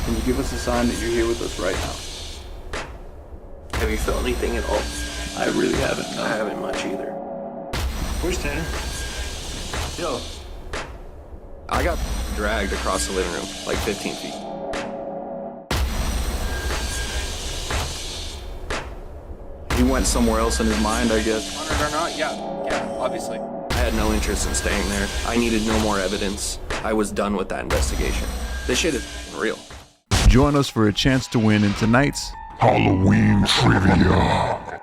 Can you give us a sign that you're here with us right now? Have you felt anything at all? I really haven't, no. I haven't much either. Where's Tanner? Yo. I got dragged across the living room, like 15 feet. He went somewhere else in his mind, I guess. Honored or not? Yeah, obviously. I had no interest in staying there. I needed no more evidence. I was done with that investigation. This shit is real. Join us for a chance to win in tonight's Halloween Trivia.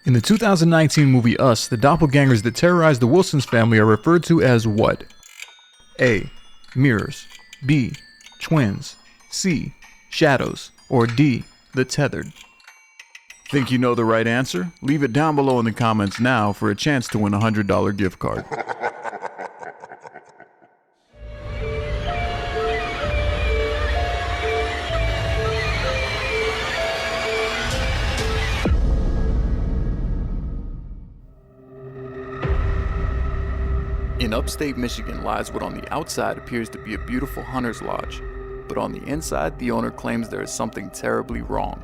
In the 2019 movie Us, the doppelgangers that terrorized the Wilsons family are referred to as what? A. Mirrors. B. Twins. C. Shadows. Or D. The Tethered. Think you know the right answer? Leave it down below in the comments now for a chance to win a $100 gift card. In upstate Michigan lies what on the outside appears to be a beautiful hunter's lodge, but on the inside the owner claims there is something terribly wrong.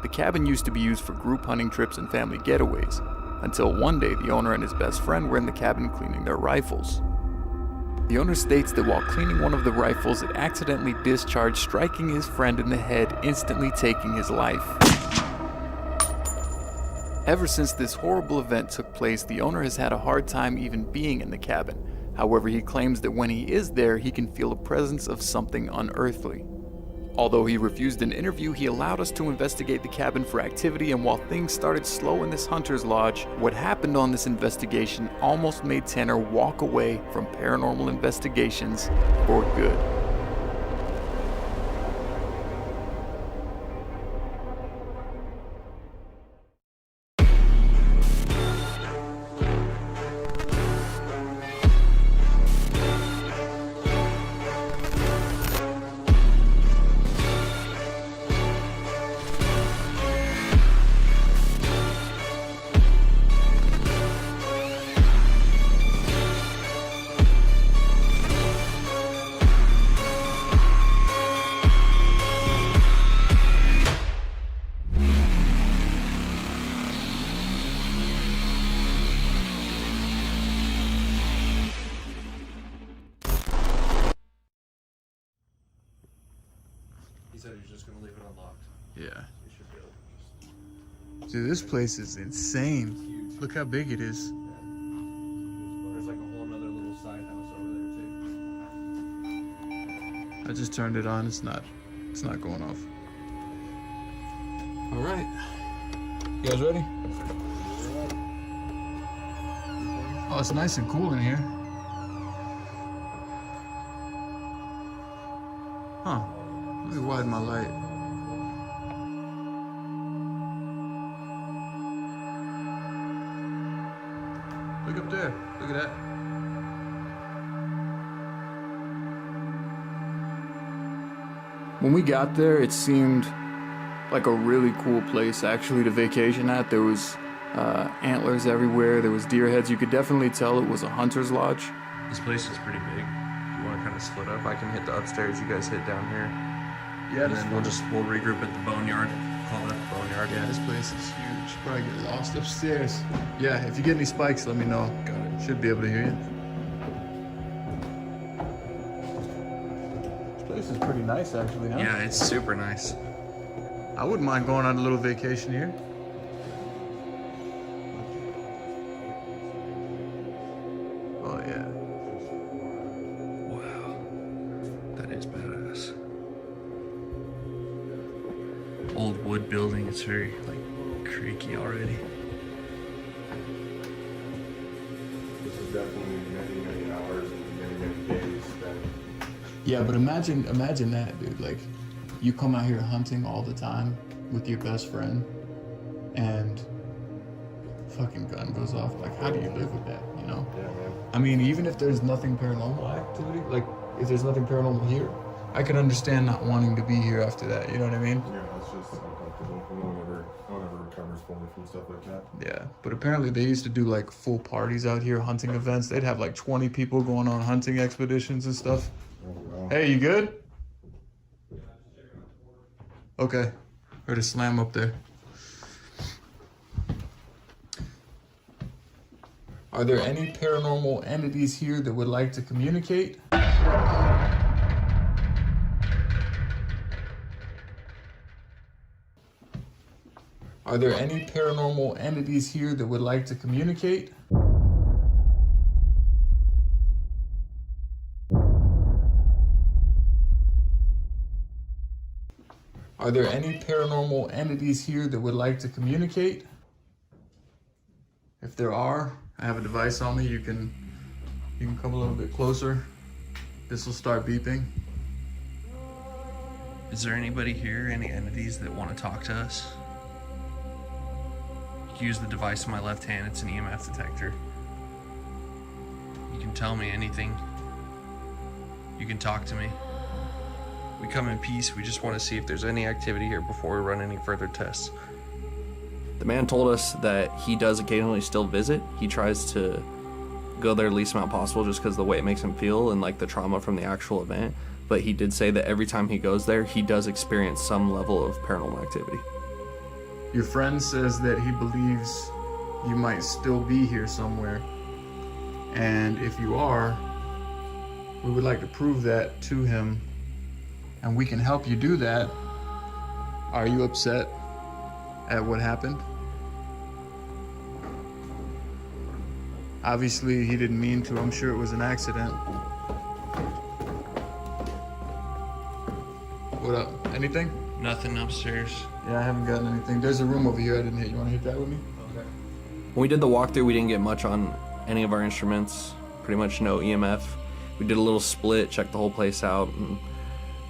The cabin used to be used for group hunting trips and family getaways, until one day the owner and his best friend were in the cabin cleaning their rifles. The owner states that while cleaning one of the rifles, it accidentally discharged, striking his friend in the head, instantly taking his life. Ever since this horrible event took place, the owner has had a hard time even being in the cabin. However, he claims that when he is there, he can feel a presence of something unearthly. Although he refused an interview, he allowed us to investigate the cabin for activity, and while things started slow in this hunter's lodge, what happened on this investigation almost made Tanner walk away from paranormal investigations for good. He said he's just gonna leave it unlocked. Yeah. You should be able to just... Dude, this place is insane. Look how big it is. There's like a whole other little side house over there too. I just turned it on. It's not going off. All right. You guys ready? Oh, it's nice and cool in here. Huh. Let me widen my light. Look up there. Look at that. When we got there, it seemed like a really cool place actually to vacation at. There was antlers everywhere. There was deer heads. You could definitely tell it was a hunter's lodge. This place is pretty big. You want to kind of split up? I can hit the upstairs. You guys hit down here. Yeah, And then we'll regroup at the boneyard. Call it the boneyard. Yeah, this place is huge. Probably get lost upstairs. Yeah, if you get any spikes, let me know. Got it. Should be able to hear you. This place is pretty nice, actually, huh? Yeah, it's super nice. I wouldn't mind going on a little vacation here. Oh, yeah. Wow. That is badass. Old wood building. It's very, like, creaky already. This is definitely many, many hours and many, many days spent. Yeah, but imagine that, dude. Like, you come out here hunting all the time with your best friend, and fucking gun goes off. Like, how do you live with that, you know? Yeah, man. I mean, even if there's nothing paranormal activity, like, if there's nothing paranormal here, I could understand not wanting to be here after that, you know what I mean? Yeah, it's just uncomfortable. No one ever recovers fully from stuff like that. Yeah, but apparently they used to do, like, full parties out here, hunting events. They'd have, like, 20 people going on hunting expeditions and stuff. Oh, wow. Hey, you good? Okay. Heard a slam up there. Are there any paranormal entities here that would like to communicate? Are there any paranormal entities here that would like to communicate? Are there any paranormal entities here that would like to communicate? If there are, I have a device on me. You can come a little bit closer. This will start beeping. Is there anybody here, any entities that want to talk to us? You can use the device in my left hand. It's an EMF detector. You can tell me anything. You can talk to me. We come in peace. We just want to see if there's any activity here before we run any further tests. The man told us that he does occasionally still visit. He tries to go there the least amount possible just because of the way it makes him feel and like the trauma from the actual event. But he did say that every time he goes there, he does experience some level of paranormal activity. Your friend says that he believes you might still be here somewhere. And if you are, we would like to prove that to him. And we can help you do that. Are you upset at what happened? Obviously, he didn't mean to. I'm sure it was an accident. What up? Anything? Nothing upstairs. Yeah, I haven't gotten anything. There's a room over here I didn't hit. You want to hit that with me? Okay. When we did the walkthrough, we didn't get much on any of our instruments. Pretty much no EMF. We did a little split, checked the whole place out, and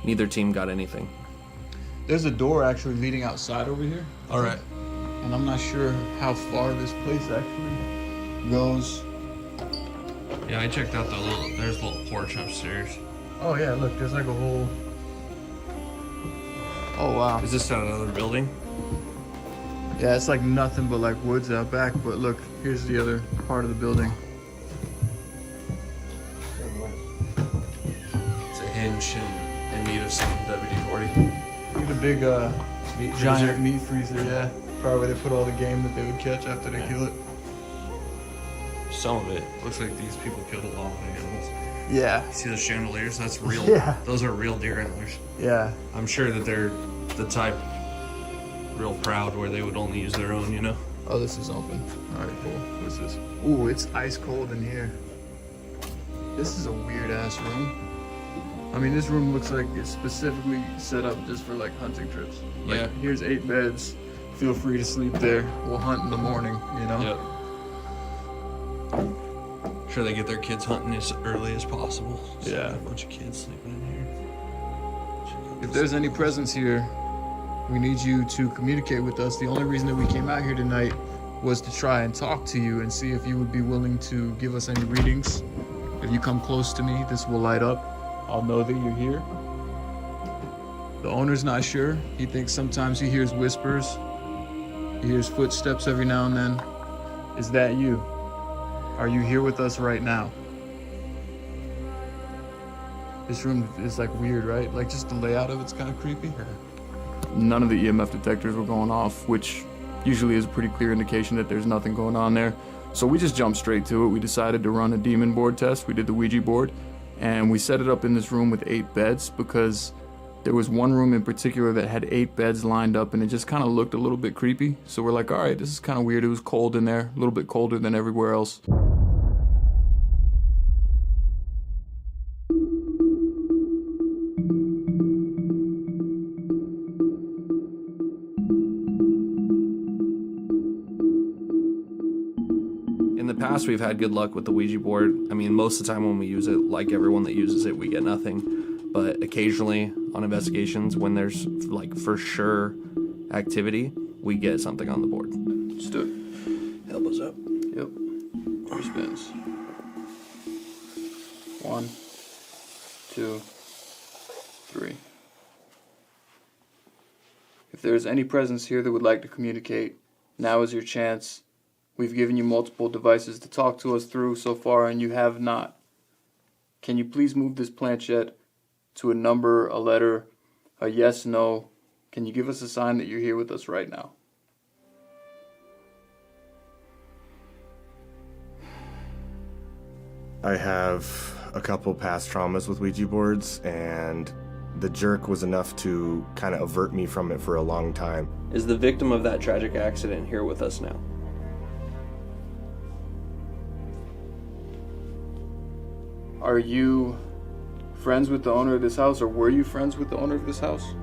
neither team got anything. There's a door actually leading outside over here. All right. And I'm not sure how far this place actually goes. Yeah, I checked out there's a little porch upstairs. Oh yeah, look, there's like a whole... Oh wow. Is this another building? Yeah, it's like nothing but like woods out back, but look, here's the other part of the building. It's a hinge in need of some WD-40. Look at the big Meat giant freezer. meat freezer, yeah. Probably where they put all the game that they would catch after they kill it. Some of it. Looks like these people killed a lot of animals. Yeah. See those chandeliers? That's real. Yeah. Those are real deer antlers. Yeah. I'm sure that they're the type real proud where they would only use their own, you know? Oh, this is open. All right, cool. What's this? Ooh, it's ice cold in here. This is a weird ass room. I mean, this room looks like it's specifically set up just for like hunting trips. Like, Yeah. Here's 8 beds. Feel free to sleep there. We'll hunt in the morning, you know? Yep. Sure they get their kids hunting as early as possible. So Yeah. a bunch of kids sleeping in here. If there's any presence here, we need you to communicate with us. The only reason that we came out here tonight was to try and talk to you and see if you would be willing to give us any readings. If you come close to me, this will light up. I'll know that you're here. The owner's not sure. He thinks sometimes he hears whispers. He hears footsteps every now and then. Is that you? Are you here with us right now? This room is like weird, right? Like just the layout of it's kind of creepy. None of the EMF detectors were going off, which usually is a pretty clear indication that there's nothing going on there. So we just jumped straight to it. We decided to run a demon board test. We did the Ouija board, and we set it up in this room with 8 beds because there was one room in particular that had 8 beds lined up, and it just kind of looked a little bit creepy. So we're like, all right, this is kind of weird. It was cold in there, a little bit colder than everywhere else. In the past, we've had good luck with the Ouija board. I mean, most of the time when we use it, like everyone that uses it, we get nothing. But occasionally on investigations, when there's like for sure activity, we get something on the board. Let's do it. Elbows up. Yep. 3 spins. 1, 2, 3. If there is any presence here that would like to communicate, now is your chance. We've given you multiple devices to talk to us through so far, and you have not. Can you please move this planchette to a number, a letter, a yes, no. Can you give us a sign that you're here with us right now? I have a couple past traumas with Ouija boards, and the jerk was enough to kind of avert me from it for a long time. Is the victim of that tragic accident here with us now? Are you friends with the owner of this house, or were you friends with the owner of this house?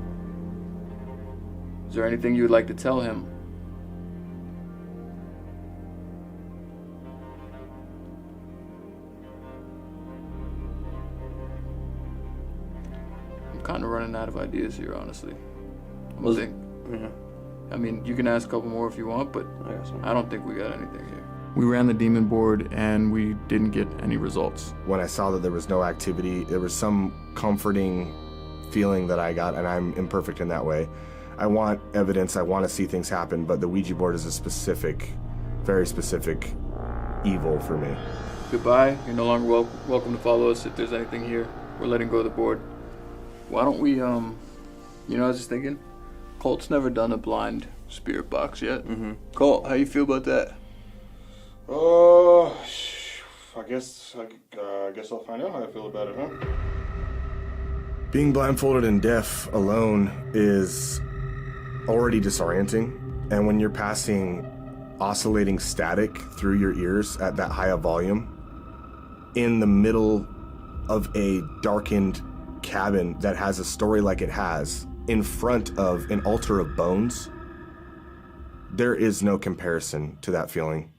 Is there anything you would like to tell him? I'm kind of running out of ideas here, honestly. Yeah. I mean, you can ask a couple more if you want, but I guess so. I don't think we got anything here. We ran the demon board and we didn't get any results. When I saw that there was no activity, there was some comforting feeling that I got, and I'm imperfect in that way. I want evidence, I want to see things happen, but the Ouija board is a specific, very specific evil for me. Goodbye. You're no longer welcome to follow us if there's anything here. We're letting go of the board. Why don't we, I was just thinking, Colt's never done a blind spirit box yet. Mm-hmm. Colt, how you feel about that? I guess I'll find out how I feel about it, huh? Being blindfolded and deaf alone is already disorienting, and when you're passing oscillating static through your ears at that high a volume in the middle of a darkened cabin that has a story like it has in front of an altar of bones, there is no comparison to that feeling.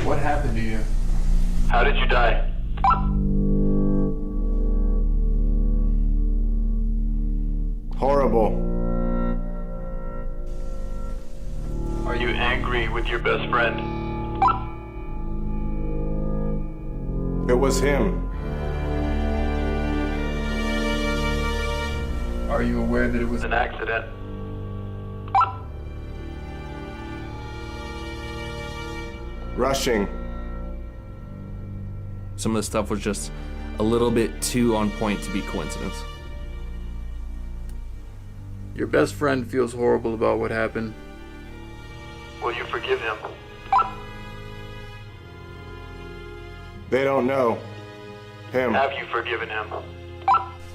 What happened to you? How did you die? Horrible. Are you angry with your best friend? It was him. Are you aware that it was An accident. Rushing. Some of the stuff was just a little bit too on point to be coincidence. Your best friend feels horrible about what happened. Will you forgive him? They don't know. Him. Have you forgiven him?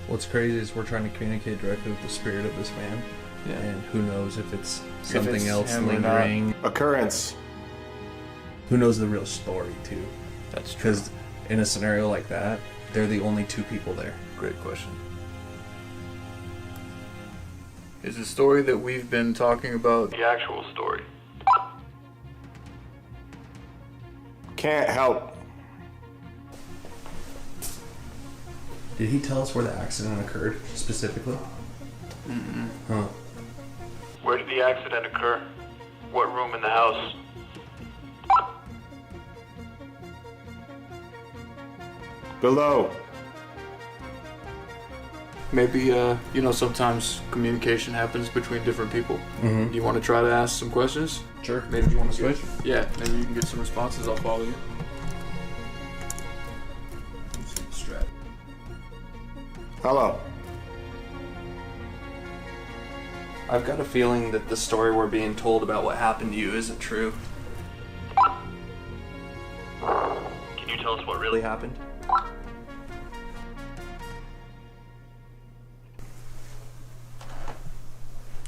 What's crazy is we're trying to communicate directly with the spirit of this man. Yeah. And who knows if it's something it's else him or not. lingering. Occurrence. Who knows the real story, too? That's true. Because in a scenario like that, they're the only two people there. Great question. Is the story that we've been talking about The actual story. Can't help. Did he tell us where the accident occurred, specifically? Huh. Where did the accident occur? What room in the house? Below. maybe, sometimes communication happens between different people. Mm-hmm. Do you want to try to ask some questions? Sure. Maybe you want to switch? Yeah, maybe you can get some responses. I'll follow you. Strat. Hello. I've got a feeling that the story we're being told about what happened to you isn't true. Can you tell us what really Happened?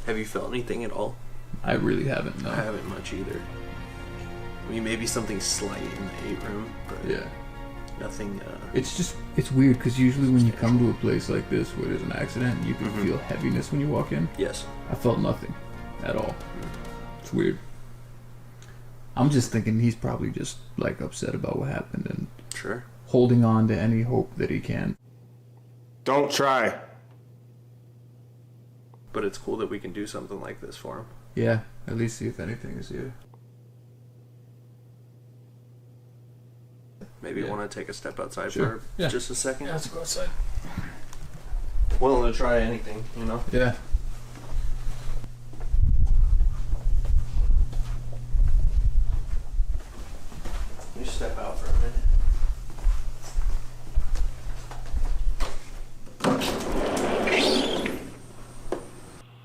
Have you felt anything at all? I really haven't, no. I haven't much either. I mean, maybe something slight in the 8 room, but Yeah. nothing. It's weird because usually when you come to a place like this where there's an accident, you can feel heaviness when you walk in. Yes. I felt nothing at all. It's weird. I'm just thinking he's probably just like upset about what happened and Sure. holding on to any hope that he can. Don't try. But it's cool that we can do something like this for him. Yeah, at least see if anything is here. Maybe you want to take a step outside Sure. for Yeah. just a second. let's go outside. Willing to try anything, you know? Yeah.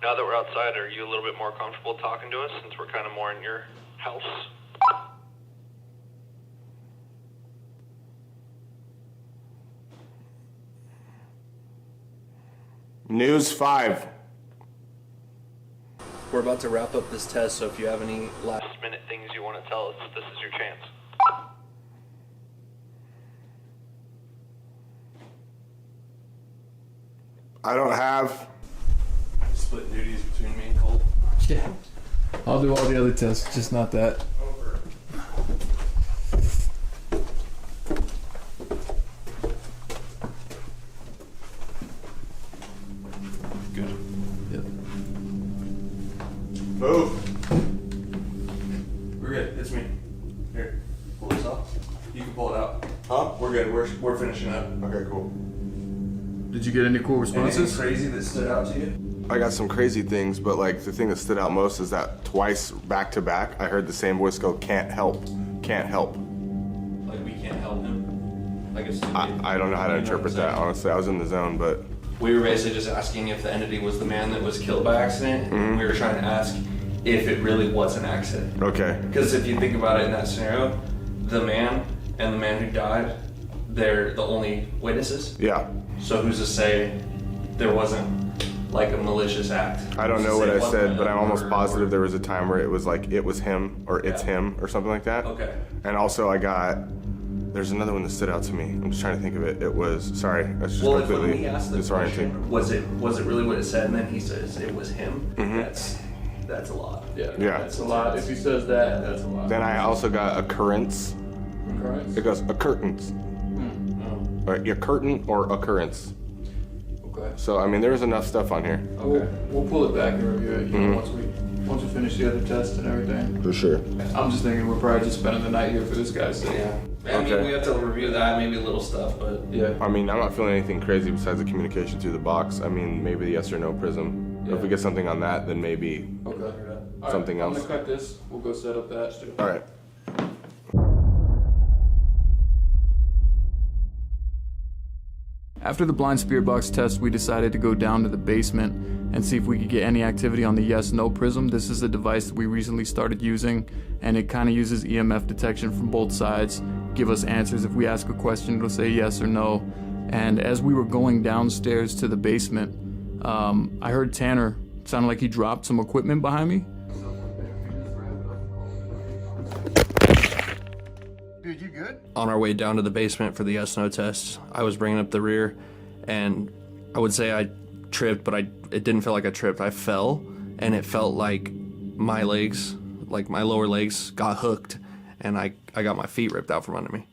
Now that we're outside, are you a little bit more comfortable talking to us since we're kind of more in your house? News 5. We're about to wrap up this test, so if you have any last Last minute things you want to tell us, this is your chance. I don't have. split duties between me and Cole. Yeah. I'll do all the other tests, just not that. Good. Yep. Move. We're good. It's me. Here, pull this off. You can pull it out. Huh? We're good. We're finishing up. Okay, cool. Did you get any cool Anything responses? crazy that stood out to you? I got some crazy things, but like the thing that stood out most is that twice back to back, I heard the same voice go, "Can't help, can't help." Like we can't help him. Like it's. I don't know how to interpret that, honestly. I was in the zone, but We were basically just asking if the entity was the man that was killed by accident. And we were trying to ask if it really was an accident. okay. Because if you think about it in that scenario, the man and the man who died, they're the only witnesses. Yeah. So who's to say there wasn't like a malicious act? I don't Who's to know what say I it wasn't said, a but I'm almost murder positive or- there was a time where it was like, it was him, or it's Yeah. him, or something like that. Okay. And also there's another one that stood out to me. I'm just trying to think of it. It was, sorry, that's just Well, if when completely we asked the disorienting. question, was it really what it said, and then he says it was him, that's a lot. Yeah. Yeah. That's a lot. If he says that, that's a lot. Then I also got occurrence. Occurrence? It goes occurrence. Or a curtain or occurrence. Okay. So, I mean, there was enough stuff on here. We'll pull it back and review it, you know, once we finish the other tests and everything. For sure. I'm just thinking we're probably just spending the night here for this guy's sake. Yeah. I mean, Okay. we have to review that, maybe little stuff, but Yeah. I mean, I'm not feeling anything crazy besides the communication through the box. I mean, maybe the yes or no prism. Yeah. If we get something on that, then maybe. Okay. All Something right, else. I'm gonna cut this. We'll go set up that. All right. After the blind spirit box test, we decided to go down to the basement and see if we could get any activity on the yes-no prism. This is a device that we recently started using, and it kind of uses EMF detection from both sides, give us answers. If we ask a question, it'll say yes or no. And as we were going downstairs to the basement, I heard Tanner, sounded like he dropped some equipment behind me. Dude, you good? on our way down to the basement for the yes/no test, I was bringing up the rear, and I would say I tripped, but it didn't feel like I tripped. I fell, and it felt like my legs, like my lower legs, got hooked, and I got my feet ripped out from under me.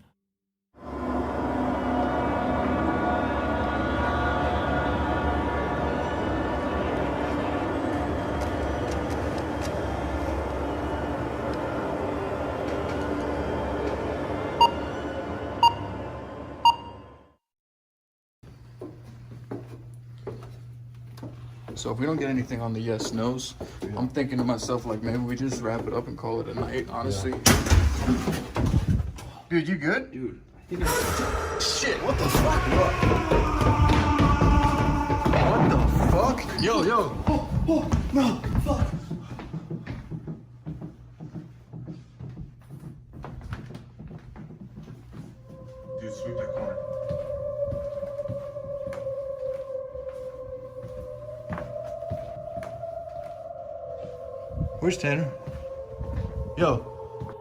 So if we don't get anything on the yes nos, I'm thinking to myself like maybe we just wrap it up and call it a night, honestly. Dude, you good? Dude. Shit, what the fuck? What the fuck? Yo. No, fuck. Dude, sweep that corner. Where's Tanner? Yo.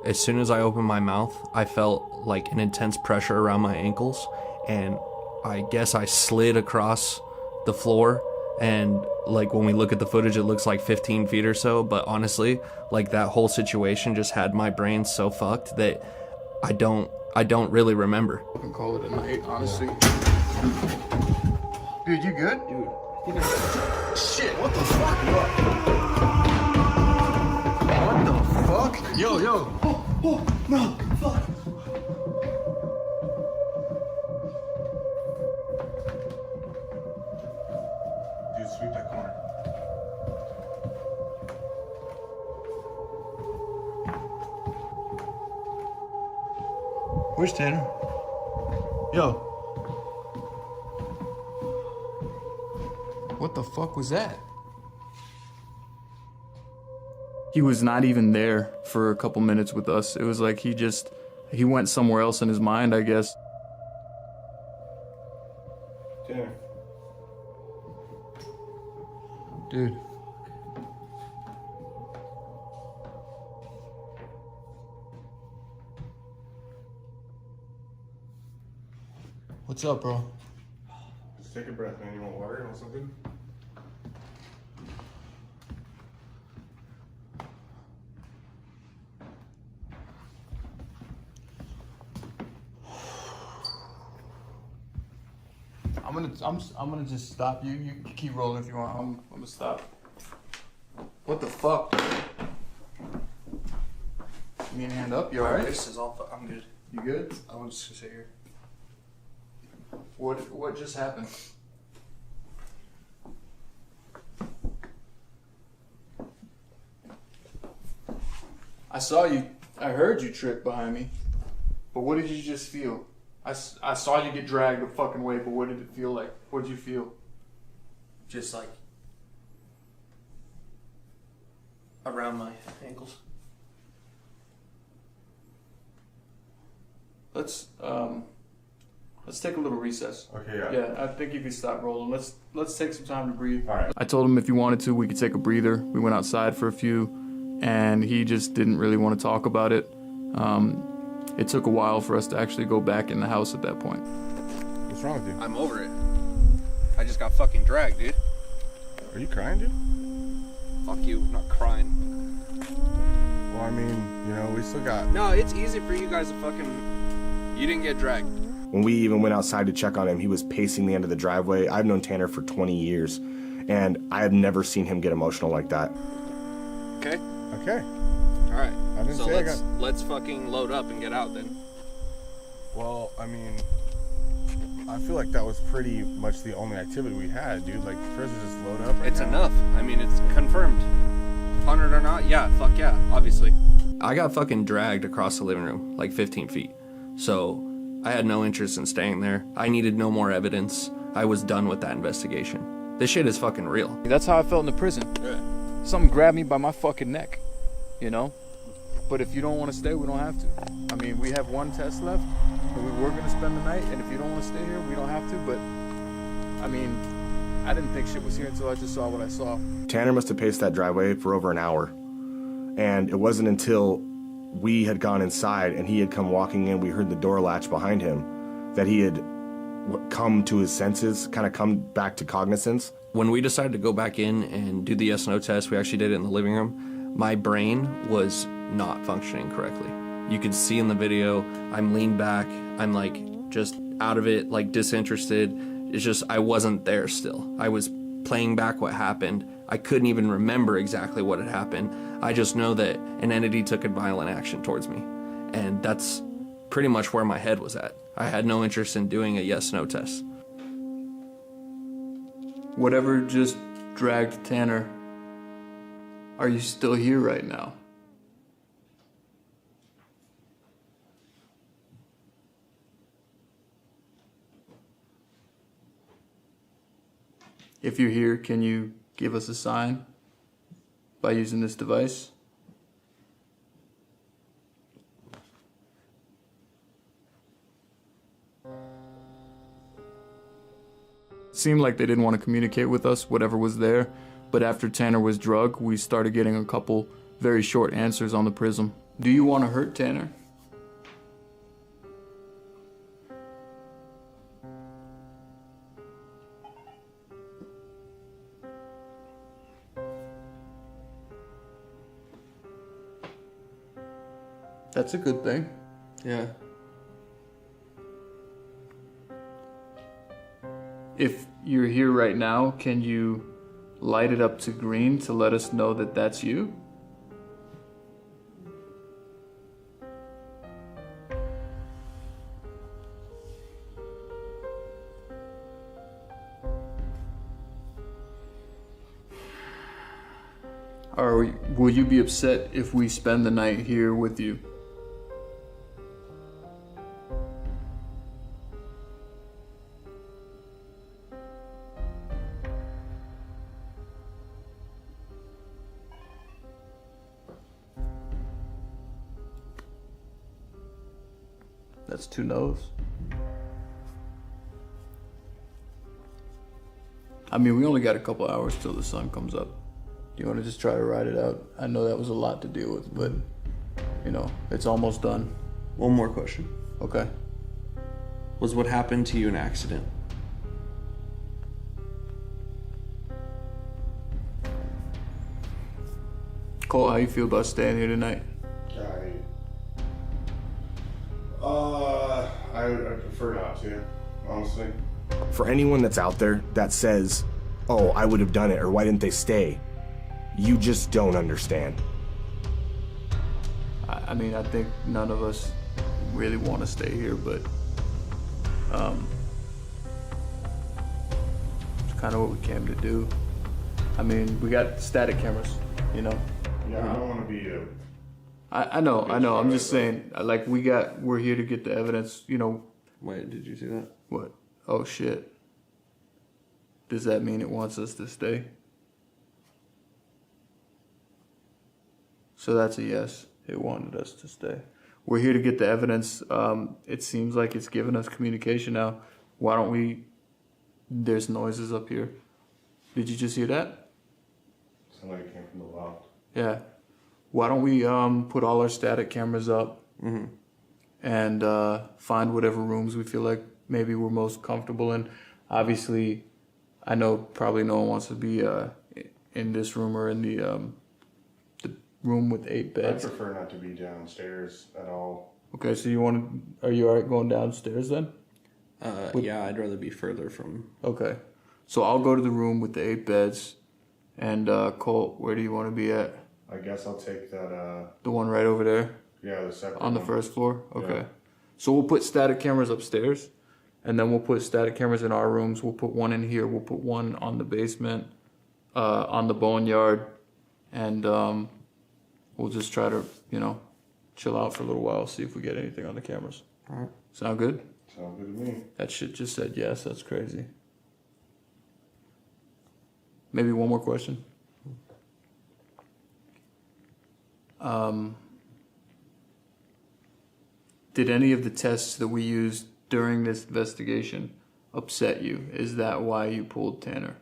As soon as I opened my mouth, I felt like an intense pressure around my ankles, and I guess I slid across the floor. And like when we look at the footage, it looks like 15 feet or so. But honestly, like that whole situation just had my brain so fucked that I don't really remember. And call it a night, honestly. Dude, you good? Dude. Shit, what the fuck? What the fuck? Yo. No, fuck. Dude, sweep that corner. Where's Tanner? Yo. What the fuck was that? He was not even there for a couple minutes with us. It was like he went somewhere else in his mind, I guess. Tanner. Dude. What's up, bro? Just take a breath, man. You want water? You want something? I'm gonna just stop you. You can keep rolling if you want. I'm gonna stop. What the fuck? You need a hand up? You alright? This is all. I'm good. You good? I was just gonna sit here. What just happened? I saw you. I heard you trip behind me. But what did you just feel? I saw you get dragged the fucking way, but what did it feel like? What did you feel? Just like around my ankles. Let's take a little recess. Okay, yeah. Yeah, I think if you stop rolling, let's take some time to breathe. All right. I told him if you wanted to, we could take a breather. We went outside for a few, and he just didn't really want to talk about it. It took a while for us to actually go back in the house at that point. What's wrong with you? I'm over it. I just got fucking dragged, dude. Are you crying, dude? Fuck you, I'm not crying. Well, I mean, you know, we still got... No, it's easy for you guys to fucking... You didn't get dragged. When we even went outside to check on him, he was pacing the end of the driveway. I've known Tanner for 20 years, and I have never seen him get emotional like that. Okay? Okay. Alright. I didn't So say let's fucking load up and get out then. Well, I mean, I feel like that was pretty much the only activity we had, dude. Like, first we just load up right It's now. enough. I mean, it's confirmed. Haunted or not? Yeah, fuck yeah, obviously. I got fucking dragged across the living room, like 15 feet. So I had no interest in staying there. I needed no more evidence. I was done with that investigation. This shit is fucking real. That's how I felt in the prison. Yeah. Something grabbed me by my fucking neck, you know? But if you don't want to stay, we don't have to. I mean, we have one test left, and we were going to spend the night, and if you don't want to stay here, we don't have to, but, I mean, I didn't think shit was here until I just saw what I saw. Tanner must have paced that driveway for over an hour. And it wasn't until we had gone inside and he had come walking in, we heard the door latch behind him, that he had come to his senses, kind of come back to cognizance. When we decided to go back in and do the yes/no test, we actually did it in the living room. My brain was not functioning correctly. You could see in the video, I'm leaned back, I'm like just out of it, like disinterested. It's just, I wasn't there still. I was playing back what happened. I couldn't even remember exactly what had happened. I just know that an entity took a violent action towards me. And that's pretty much where my head was at. I had no interest in doing a yes/no test. Whatever just dragged Tanner, are you still here right now? If you're here, can you give us a sign by using this device? It seemed like they didn't want to communicate with us, whatever was there, but after Tanner was drugged, we started getting a couple very short answers on the prism. Do you want to hurt Tanner? That's a good thing. Yeah. If you're here right now, can you light it up to green to let us know that that's you? Or will you be upset if we spend the night here with you? That's 2 no's. I mean, we only got a couple hours till the sun comes up. You want to just try to ride it out? I know that was a lot to deal with, but, you know, it's almost done. One more question. Okay. Was what happened to you an accident? Cole, how you feel about staying here tonight? I prefer not to, honestly. For anyone that's out there that says, oh, I would have done it, or why didn't they stay? You just don't understand. I mean, I think none of us really want to stay here, but it's kind of what we came to do. I mean, we got static cameras, you know? Yeah, I don't want to be a... I know. I'm just saying, like, we're here to get the evidence, you know. Wait, did you see that? What? Oh, shit. Does that mean it wants us to stay? So that's a yes. It wanted us to stay. We're here to get the evidence. It seems like it's giving us communication now. Why don't we... There's noises up here. Did you just hear that? Somebody came from the loft. Yeah. Why don't we put all our static cameras up and find whatever rooms we feel like maybe we're most comfortable in. Obviously, I know probably no one wants to be in this room or in the room with 8 beds. I prefer not to be downstairs at all. Okay, so are you alright going downstairs then? Yeah, I'd rather be further from... Okay. So I'll go to the room with the 8 beds. And Colt, where do you want to be at? I guess I'll take that, The one right over there? yeah, the separate On the one. first floor? Okay. Yeah. So we'll put static cameras upstairs, and then we'll put static cameras in our rooms. We'll put one in here. We'll put one on the basement, on the boneyard, and we'll just try to, you know, chill out for a little while, see if we get anything on the cameras. All right. Sound good? Sounds good to me. That shit just said yes. That's crazy. Maybe one more question. Did any of the tests that we used during this investigation upset you? Is that why you pulled Tanner?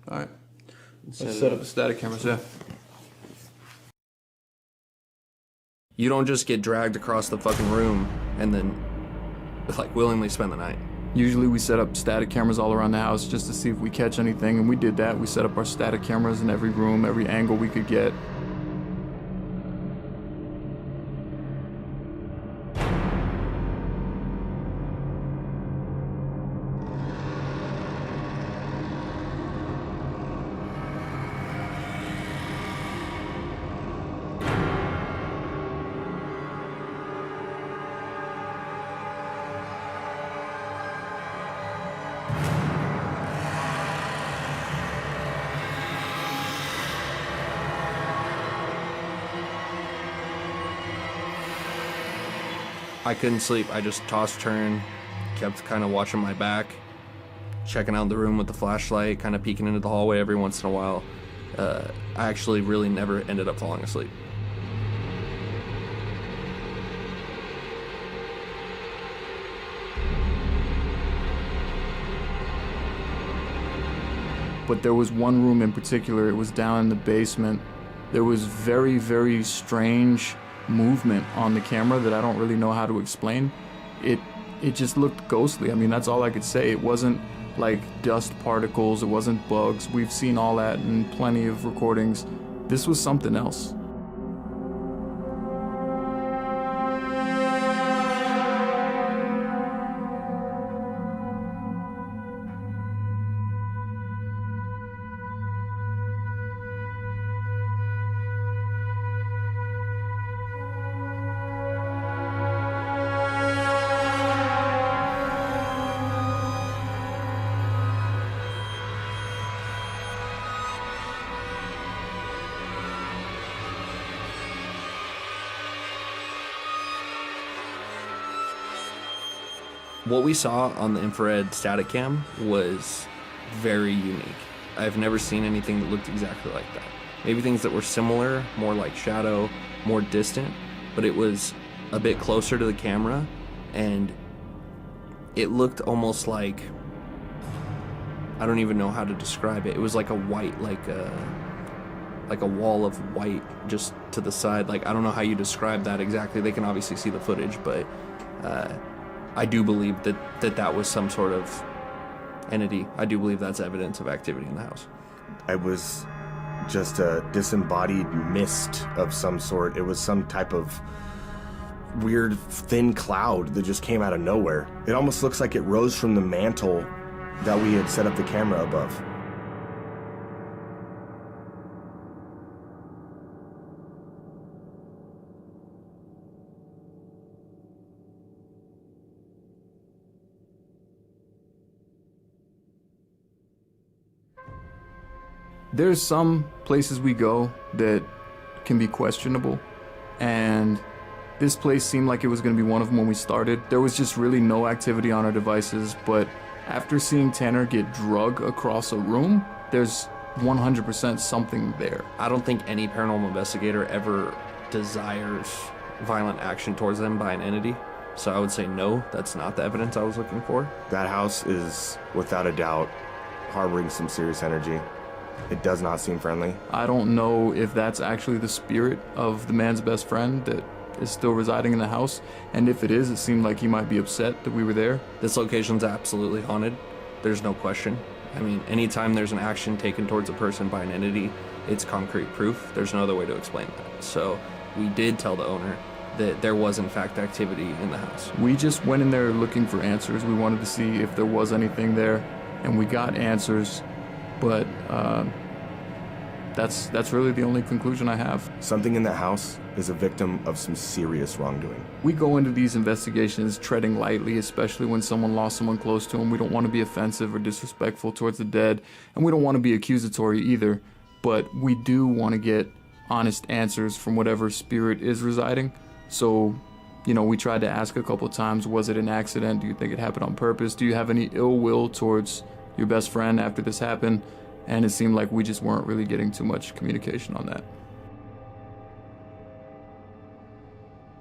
All right. Let's set up the static cameras, yeah. You don't just get dragged across the fucking room and then, like, willingly spend the night. Usually we set up static cameras all around the house just to see if we catch anything, and we did that. We set up our static cameras in every room, every angle we could get. I couldn't sleep. I just tossed, turned, kept kind of watching my back, checking out the room with the flashlight, kind of peeking into the hallway every once in a while. I actually really never ended up falling asleep. But there was one room in particular, it was down in the basement. There was very, very strange movement on the camera that I don't really know how to explain. It just looked ghostly. I mean, that's all I could say. It wasn't like dust particles, it wasn't bugs. We've seen all that in plenty of recordings. This was something else. What we saw on the infrared static cam was very unique. I've never seen anything that looked exactly like that. Maybe things that were similar, more like shadow, more distant, but it was a bit closer to the camera, and it looked almost like, I don't even know how to describe it. It was like a white, like a wall of white just to the side. Like, I don't know how you describe that exactly. They can obviously see the footage, but I do believe that was some sort of entity. I do believe that's evidence of activity in the house. It was just a disembodied mist of some sort. It was some type of weird thin cloud that just came out of nowhere. It almost looks like it rose from the mantle that we had set up the camera above. There's some places we go that can be questionable, and this place seemed like it was going to be one of them when we started. There was just really no activity on our devices, but after seeing Tanner get drug across a room, there's 100% something there. I don't think any paranormal investigator ever desires violent action towards them by an entity, so I would say no, that's not the evidence I was looking for. That house is, without a doubt, harboring some serious energy. It does not seem friendly. I don't know if that's actually the spirit of the man's best friend that is still residing in the house, and if it is, it seemed like he might be upset that we were there. This location's absolutely haunted. There's no question. I mean, anytime there's an action taken towards a person by an entity, it's concrete proof. There's no other way to explain that. So we did tell the owner that there was in fact activity in the house. We just went in there looking for answers. We wanted to see if there was anything there, and we got answers, but that's really the only conclusion I have. Something in that house is a victim of some serious wrongdoing. We go into these investigations treading lightly, especially when someone lost someone close to them. We don't want to be offensive or disrespectful towards the dead, and we don't want to be accusatory either, but we do want to get honest answers from whatever spirit is residing. So, you know, we tried to ask a couple times, was it an accident? Do you think it happened on purpose? Do you have any ill will towards your best friend after this happened? And it seemed like we just weren't really getting too much communication on that.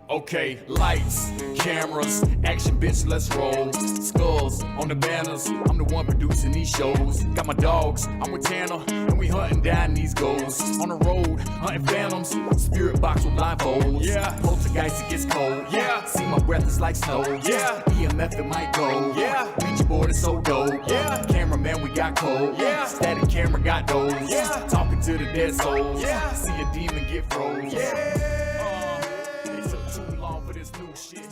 Okay, lights, cameras, action, bitch, let's roll. Skulls on the banners, I'm the one producing these shows. Got my dogs, I'm with Tanner, and we hunting down these ghosts. On the road, hunting phantoms, spirit box with blindfolds. Yeah, Poltergeist, it gets cold. Yeah, see my breath is like snow. Yeah, EMF, it might go. Yeah, Ouija board is so dope. Yeah, cameraman, we got cold. Yeah, static camera got those. Yeah, talking to the dead souls. Yeah, see a demon get froze. Yeah. Too long for this new shit.